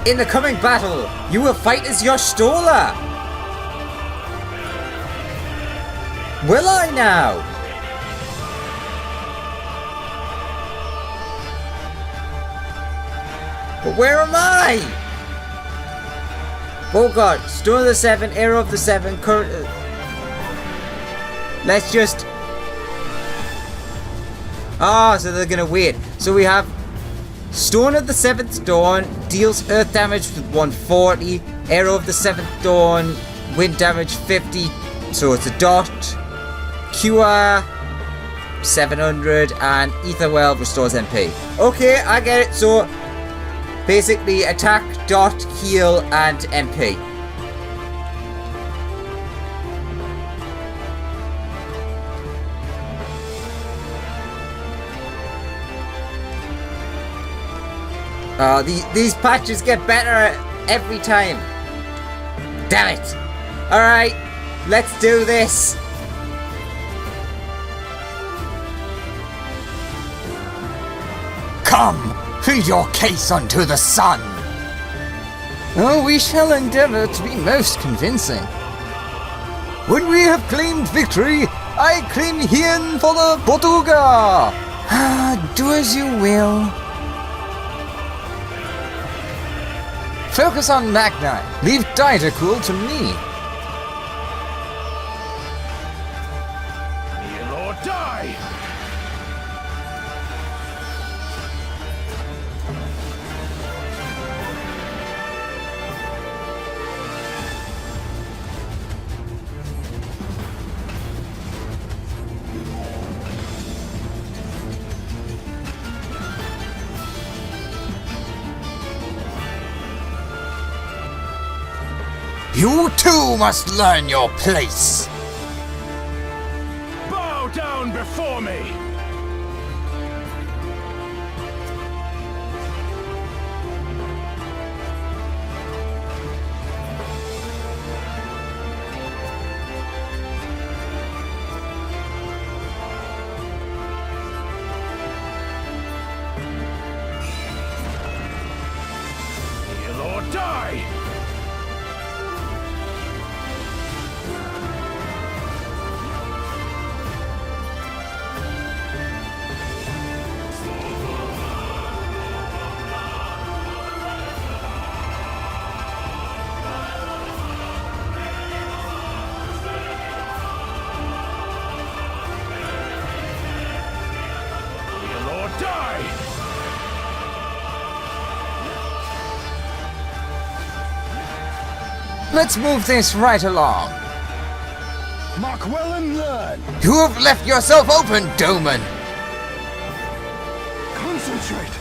In the coming battle, you will fight as Y'shtola. Will I now? But where am I? Oh god, Stone of the Seven, Arrow of the Seven, let's just... Ah, so they're gonna wait. So we have Stone of the Seventh Dawn deals earth damage with 140, Arrow of the Seventh Dawn, wind damage 50, so it's a dot. Cure 700 and Ether Well restores MP. Okay, I get it. So basically attack, dot, heal and MP. These patches get better every time. Damn it. Alright, let's do this. Come, plead your case unto the sun. Oh, we shall endeavor to be most convincing. When we have claimed victory, I claim Hien for the Botuga. Do as you will. Focus on Magni. Leave Didacul to me. Kneel or die! You too must learn your place. Bow down before me! Kneel or die! Let's move this right along. Mark well and learn! You have left yourself open, Doman. Concentrate!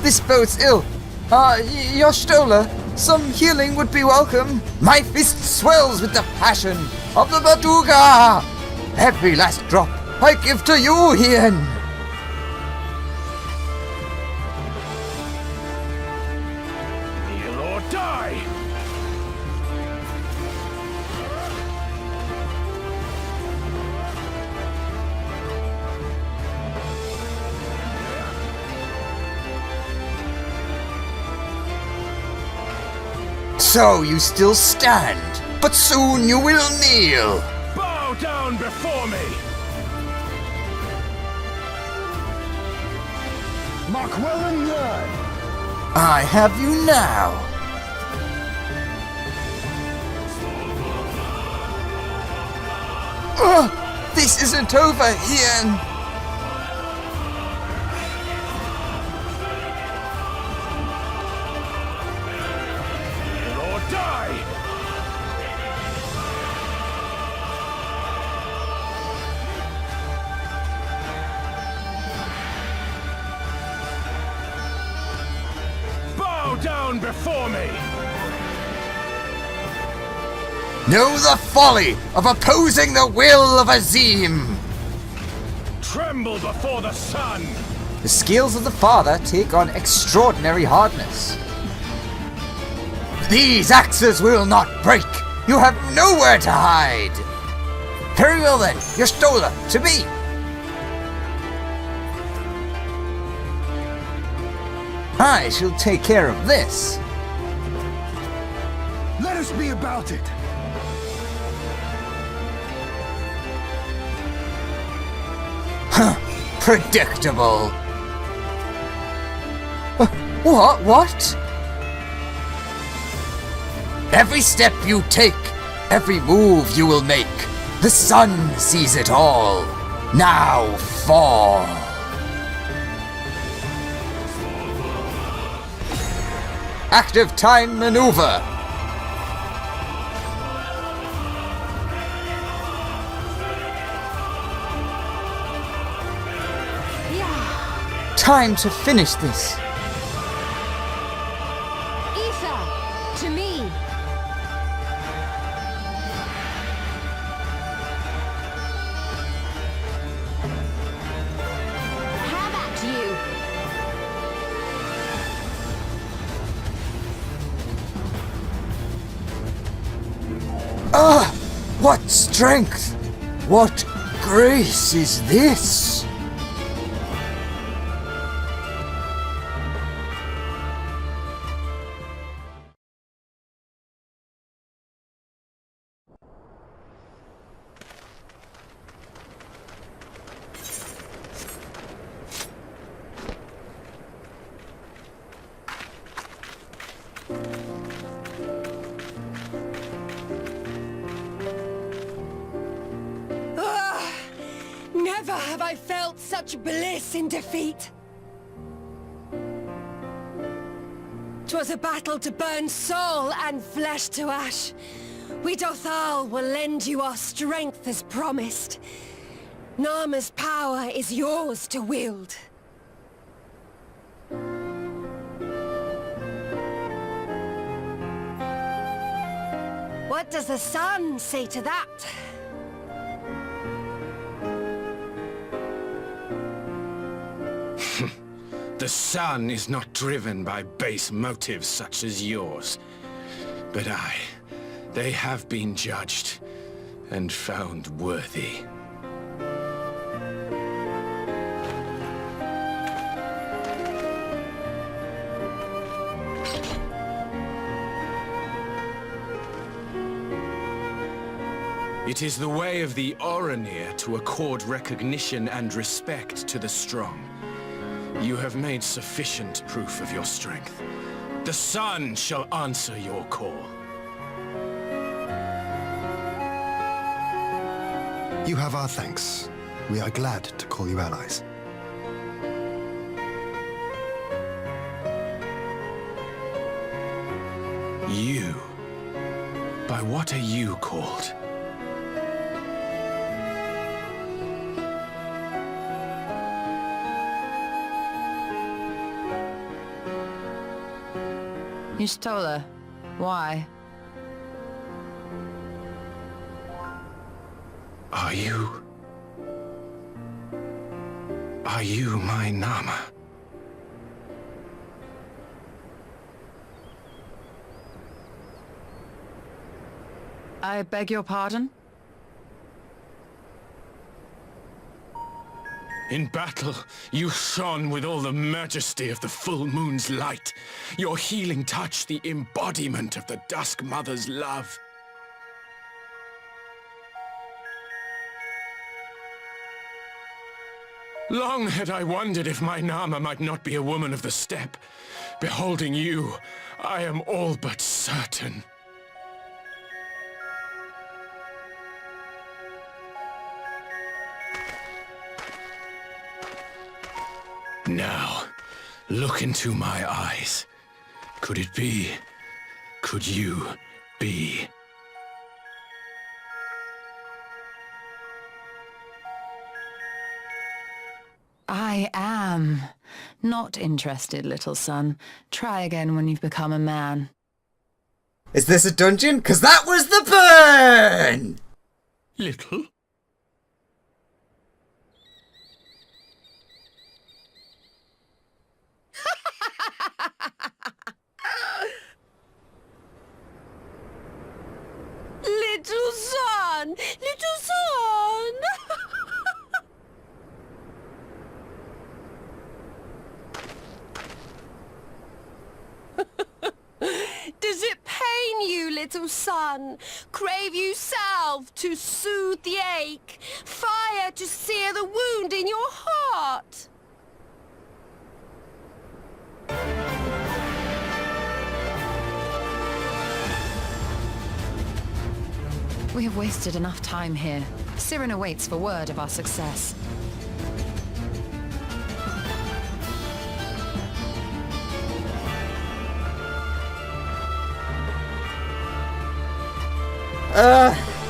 This bodes ill. Y'shtola, some healing would be welcome. My fist swells with the passion of the Botuga. Every last drop I give to you, Hien. Kneel or die! So you still stand, but soon you will kneel. Bow down before me! Mark well and learn! I have you now. This isn't over, Hien. Kneel or die! Bow down before me! Know the folly of opposing the will of Azim. Tremble before the sun! The scales of the father take on extraordinary hardness. These axes will not break. You have nowhere to hide. Very well then, Y'shtola, to me. I shall take care of this. Let us be about it. Predictable. What? Every step you take, every move you will make, the sun sees it all. Now fall. Active time maneuver. Time to finish this. Ether, to me. How about you? What strength! What grace is this? Never have I felt such bliss in defeat. 'Twas a battle to burn soul and flesh to ash. We Dothal will lend you our strength as promised. Narma's power is yours to wield. What does the sun say to that? The sun is not driven by base motives such as yours. But they have been judged and found worthy. It is the way of the Oranir to accord recognition and respect to the strong. You have made sufficient proof of your strength. The sun shall answer your call. You have our thanks. We are glad to call you allies. You? By what are you called? You stole her. Why? Are you my Nama? I beg your pardon? In battle, you shone with all the majesty of the full moon's light. Your healing touch, the embodiment of the Dusk Mother's love. Long had I wondered if my Nama might not be a woman of the steppe. Beholding you, I am all but certain. Now, look into my eyes. Could it be? Could you be? I am. Not interested, little son. Try again when you've become a man. Is this a dungeon? 'Cause that was the burn! Little? Little son! Little son! little son. Crave you salve to soothe the ache, fire to sear the wound in your heart. We have wasted enough time here. Cyrena waits for word of our success.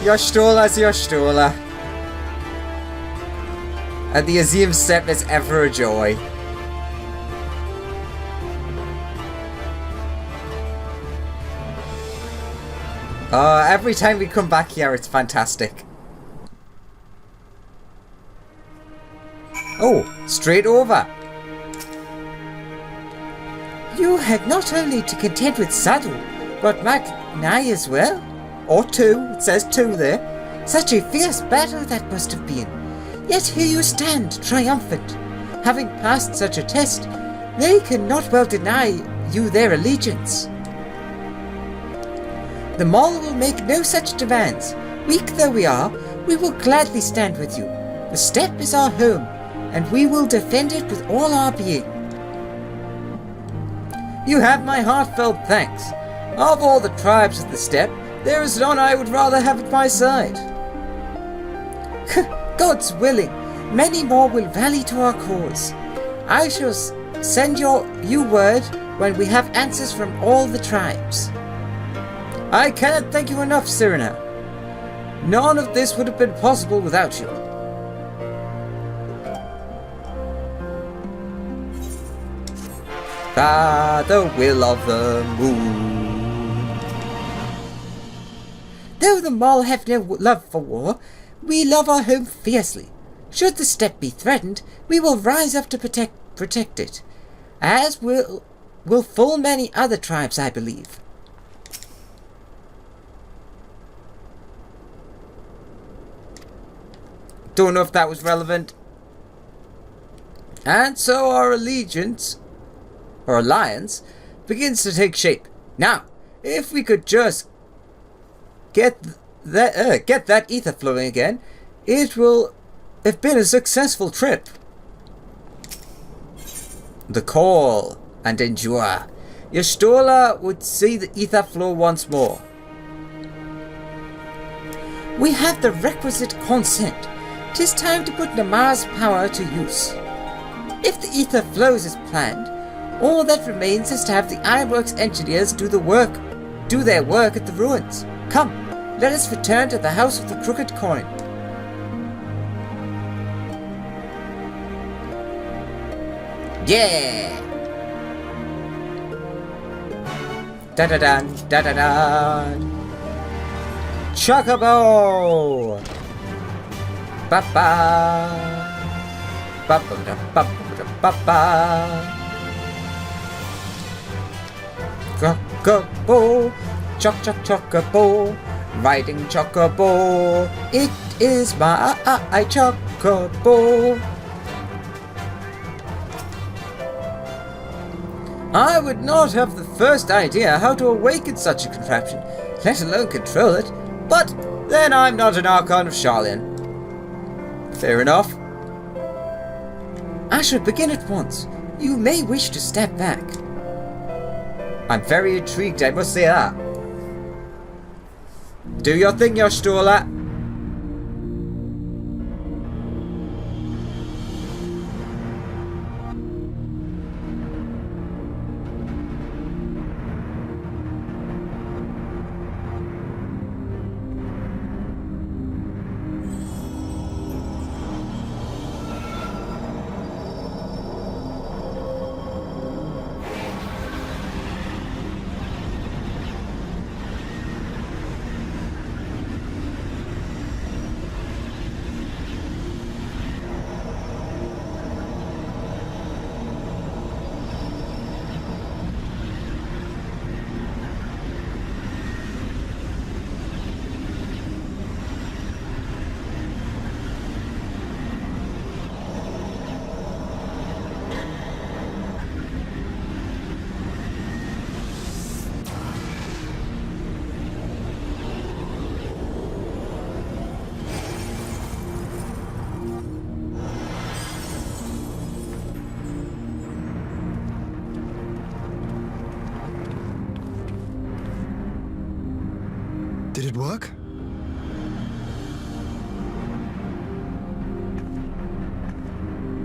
Yostola's Yostola. And the Azim step is ever a joy. Every time we come back here, it's fantastic. Oh, straight over. You had not only to contend with Sadu, but Magnai as well? Or two, it says two there. Such a fierce battle that must have been. Yet here you stand, triumphant. Having passed such a test, they cannot well deny you their allegiance. The Mall will make no such demands. Weak though we are, we will gladly stand with you. The steppe is our home, and we will defend it with all our being. You have my heartfelt thanks. Of all the tribes of the steppe, there is none I would rather have at my side. God's willing, many more will rally to our cause. I shall send you word when we have answers from all the tribes. I cannot thank you enough, Cyrena. None of this would have been possible without you. The will of the moon. Though the Mall have no love for war, we love our home fiercely. Should the steppe be threatened, we will rise up to protect it, as will full many other tribes, I believe. Don't know if that was relevant. And so our allegiance, or alliance, begins to take shape. Now, if we could just get that ether flowing again, it will have been a successful trip. The call and endure. Y'shtola would see the ether flow once more. We have the requisite consent. 'Tis time to put Namar's power to use. If the ether flows as planned, all that remains is to have the Ironworks engineers do their work at the ruins. Come, let us return to the House of the Crooked Coin. Yeah! Da-da-dan, da-da-dan. Chocobo! Ba-ba! Ba-ba-da-ba-ba-da-ba-ba! Chocobo! Choc-choc-chocobo! Riding chocobo! It is my chocobo! I would not have the first idea how to awaken such a contraption, let alone control it, but then I'm not an Archon of Sharlayan. Fair enough. I shall begin at once. You may wish to step back. I'm very intrigued, I must say that. Do your thing, Y'shtola.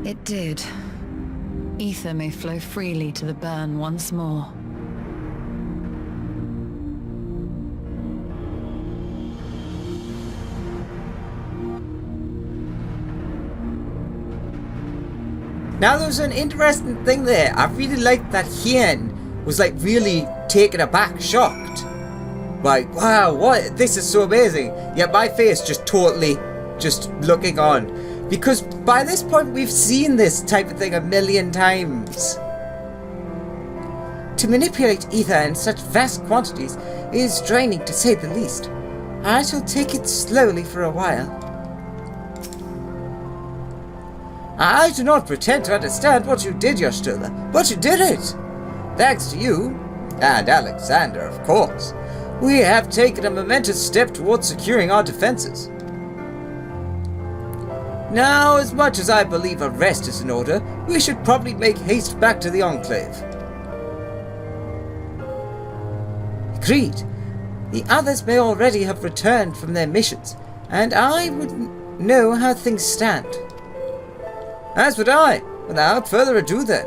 It did. Ether may flow freely to the burn once more. Now there's an interesting thing there. I really liked that Hien was like really taken aback, shocked. Like, wow, what? This is so amazing. Yet my face just totally just looking on. Because by this point we've seen this type of thing a million times. To manipulate ether in such vast quantities is draining to say the least. I shall take it slowly for a while. I do not pretend to understand what you did, Yashtola, but you did it! Thanks to you, and Alexander, of course, we have taken a momentous step towards securing our defenses. Now, as much as I believe a rest is in order, we should probably make haste back to the Enclave. Agreed. The others may already have returned from their missions, and I would know how things stand. As would I. Without further ado then.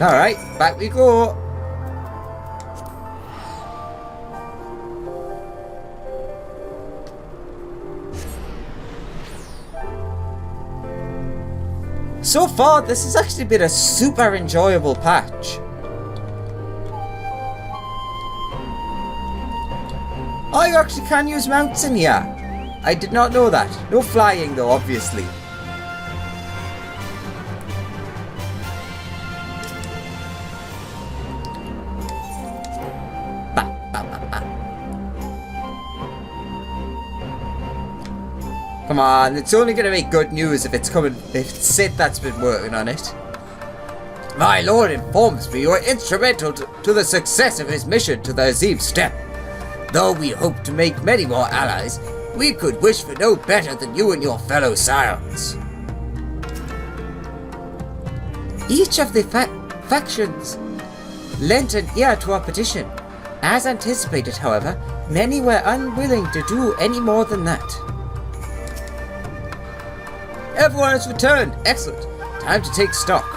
Alright, back we go. So far, this has actually been a super enjoyable patch. Oh, you actually can use mounts in here. I did not know that. No flying though, obviously. Come on, it's only going to make good news if it's Sid that's been working on it. My lord informs me you are instrumental to the success of his mission to the Azim Steppe. Though we hope to make many more allies, we could wish for no better than you and your fellow scions. Each of the factions lent an ear to our petition. As anticipated, however, many were unwilling to do any more than that. Everyone has returned. Excellent. Time to take stock.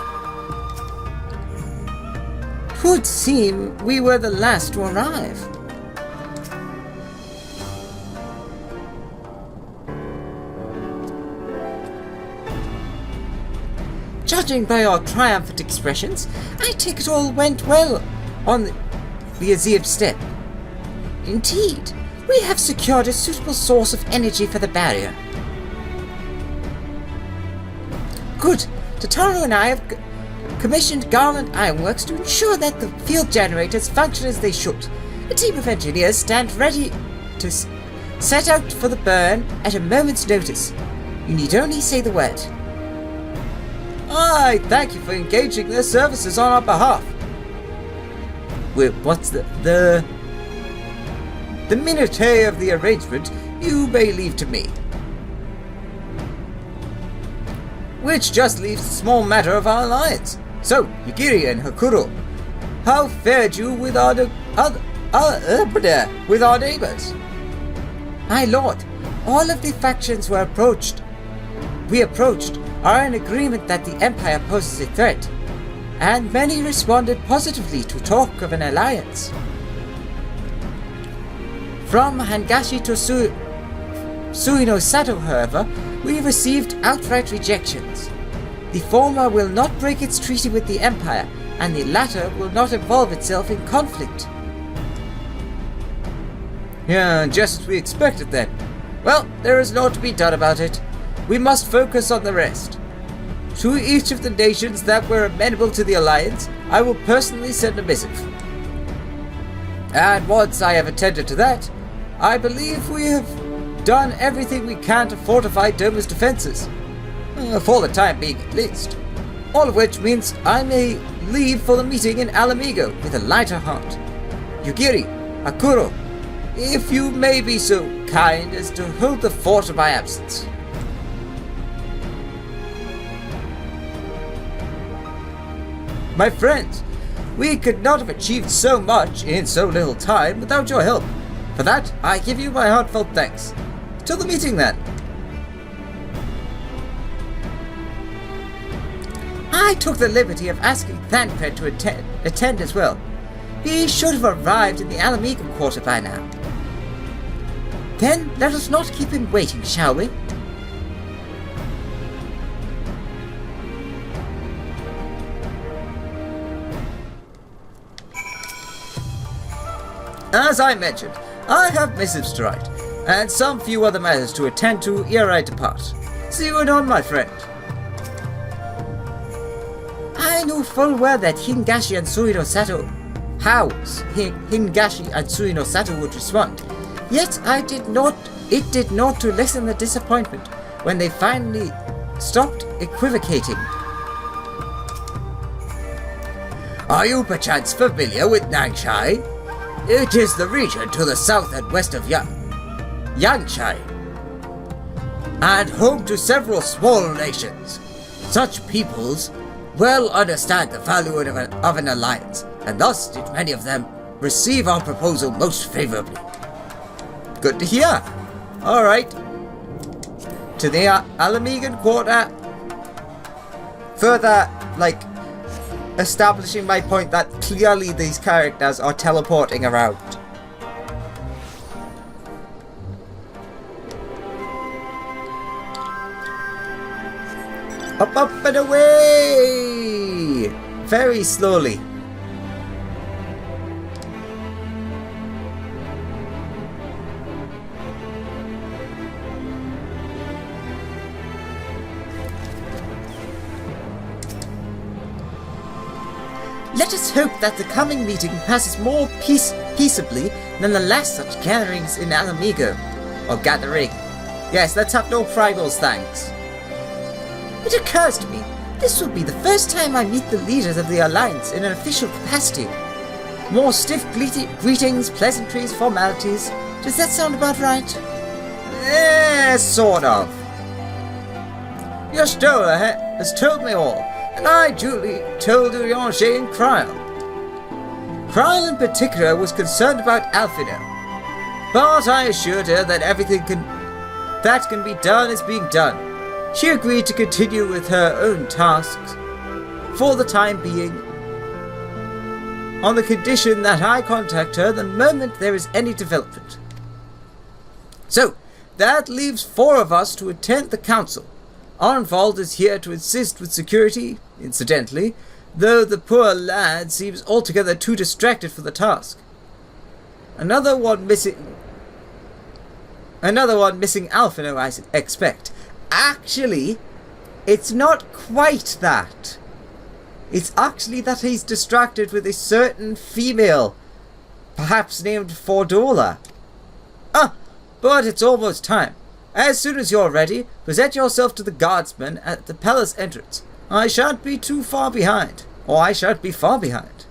Would seem we were the last to arrive. Judging by your triumphant expressions, I take it all went well on the Azim Steppe. Indeed, we have secured a suitable source of energy for the barrier. Good. Totaro and I have commissioned Garland Ironworks to ensure that the field generators function as they should. A team of engineers stand ready to set out for the burn at a moment's notice. You need only say the word. I thank you for engaging their services on our behalf. Wait, what's the minutiae of the arrangement you may leave to me. Which just leaves the small matter of our alliance. So, Yugiri and Hakuro, how fared you with our neighbors? My lord, all of the factions we approached are in agreement that the Empire poses a threat, and many responded positively to talk of an alliance. From Hangashi to Suino Sato, however, we received outright rejections. The former will not break its treaty with the Empire, and the latter will not involve itself in conflict. Yeah, just as we expected then. Well, there is naught to be done about it. We must focus on the rest. To each of the nations that were amenable to the alliance, I will personally send a missive. And once I have attended to that, I believe we have done everything we can to fortify Doma's defenses. For the time being at least. All of which means I may leave for the meeting in Alamigo with a lighter heart. Yugiri, Hakuro, if you may be so kind as to hold the fort in my absence. My friends, We could not have achieved so much in so little time without your help. For that, I give you my heartfelt thanks. Till the meeting then. I took the liberty of asking Thancred to attend as well. He should have arrived in the Alameda quarter by now. Then let us not keep him waiting, shall we? As I mentioned, I have missives to write, and some few other matters to attend to ere I depart. See you anon, my friend. I know full well that Hingashi and Suino Sato would respond, yet it did not to lessen the disappointment when they finally stopped equivocating. Are you perchance familiar with Nangshai? It is the region to the south and west of Yangshai, and home to several small nations. Such peoples well understand the value of an alliance, and thus did many of them receive our proposal most favorably. Good to hear. Alright. To the Alamegan Quarter. Further, establishing my point that clearly these characters are teleporting around. Up, up, and away! Very slowly. Let us hope that the coming meeting passes more peaceably than the last such gatherings in Alamego. Or gathering. Yes, let's have no frivals, thanks. It occurs to me, this will be the first time I meet the leaders of the Alliance in an official capacity. More stiff greetings, pleasantries, formalities. Does that sound about right? Sort of. Your Stola has told me all, and I duly told Urianger and Kryle. Kryle in particular was concerned about Alphino, but I assured her that everything that can be done is being done. She agreed to continue with her own tasks for the time being, on the condition that I contact her the moment there is any development. So, that leaves 4 of us to attend the council. Arnvald is here to assist with security, incidentally, though the poor lad seems altogether too distracted for the task. Another one missing Alphino, I expect. Actually, it's not quite that. It's actually that he's distracted with a certain female, perhaps named Fordola. But it's almost time. As soon as you're ready, present yourself to the guardsmen at the palace entrance. I shan't be too far behind, or I shan't be far behind.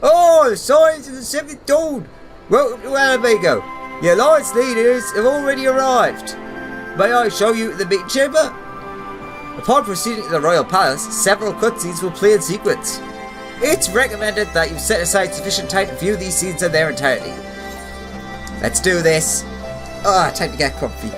Oh, the signs of the 7th Dawn! Welcome to Alamego. The Alliance leaders have already arrived. May I show you the meeting chamber? Upon proceeding to the Royal Palace, several cutscenes will play in sequence. It's recommended that you set aside sufficient time to view these scenes in their entirety. Let's do this. Time to get comfy.